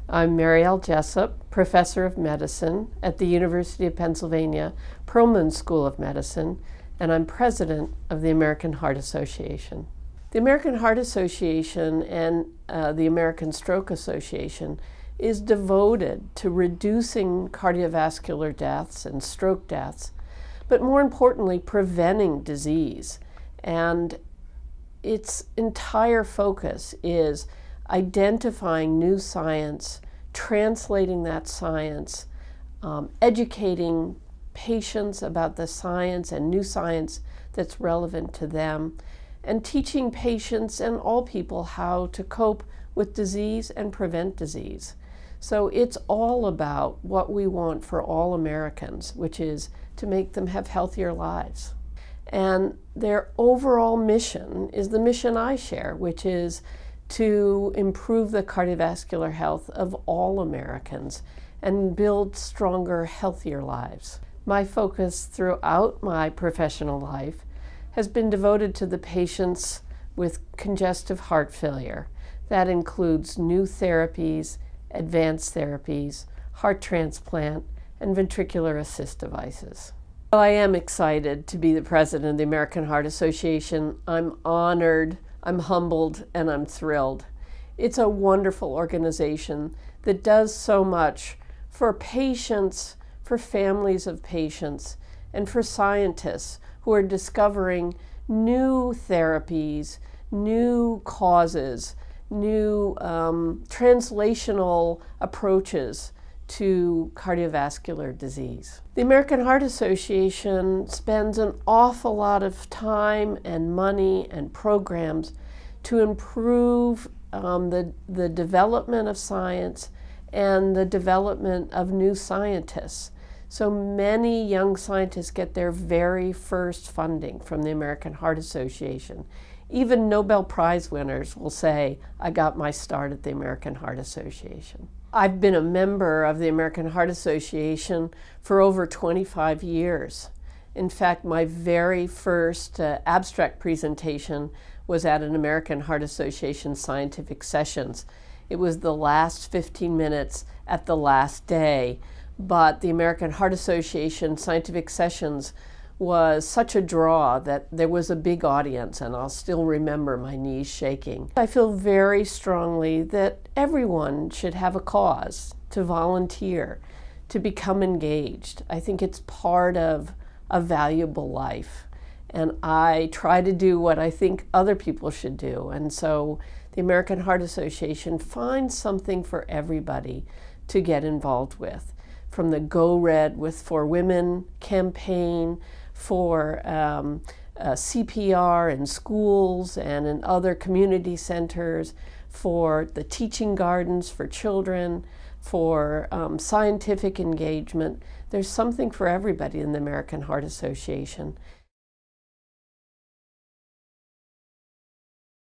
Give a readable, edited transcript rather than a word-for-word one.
I'm Marielle Jessup, Professor of Medicine at the University of Pennsylvania Perelman School of Medicine, and I'm President of the American Heart Association. The American Heart Association and the American Stroke Association is devoted to reducing cardiovascular deaths and stroke deaths, but more importantly, preventing disease. And its entire focus is identifying new science, translating that science, educating patients about the science and new science that's relevant to them, and teaching patients and all people how to cope with disease and prevent disease. So it's all about what we want for all Americans, which is to make them have healthier lives. And their overall mission is the mission I share, which is to improve the cardiovascular health of all Americans and build stronger, healthier lives. My focus throughout my professional life has been devoted to the patients with congestive heart failure. That includes new therapies, advanced therapies, heart transplant, and ventricular assist devices. Well, I am excited to be the president of the American Heart Association. I'm honored, I'm humbled, and I'm thrilled. It's a wonderful organization that does so much for patients, for families of patients, and for scientists who are discovering new therapies, new causes, new translational approaches to cardiovascular disease. The American Heart Association spends an awful lot of time and money and programs to improve the development of science and the development of new scientists. So many young scientists get their very first funding from the American Heart Association. Even Nobel Prize winners will say, I got my start at the American Heart Association. I've been a member of the American Heart Association for over 25 years. In fact, my very first abstract presentation was at an American Heart Association scientific sessions. It was the last 15 minutes at the last day, but the American Heart Association scientific sessions was such a draw that there was a big audience, and I'll still remember my knees shaking. I feel very strongly that everyone should have a cause, to volunteer, to become engaged. I think it's part of a valuable life, and I try to do what I think other people should do. And so the American Heart Association finds something for everybody to get involved with, from the Go Red for Women campaign, for CPR in schools and in other community centers, for the teaching gardens for children, for scientific engagement. There's something for everybody in the American Heart Association.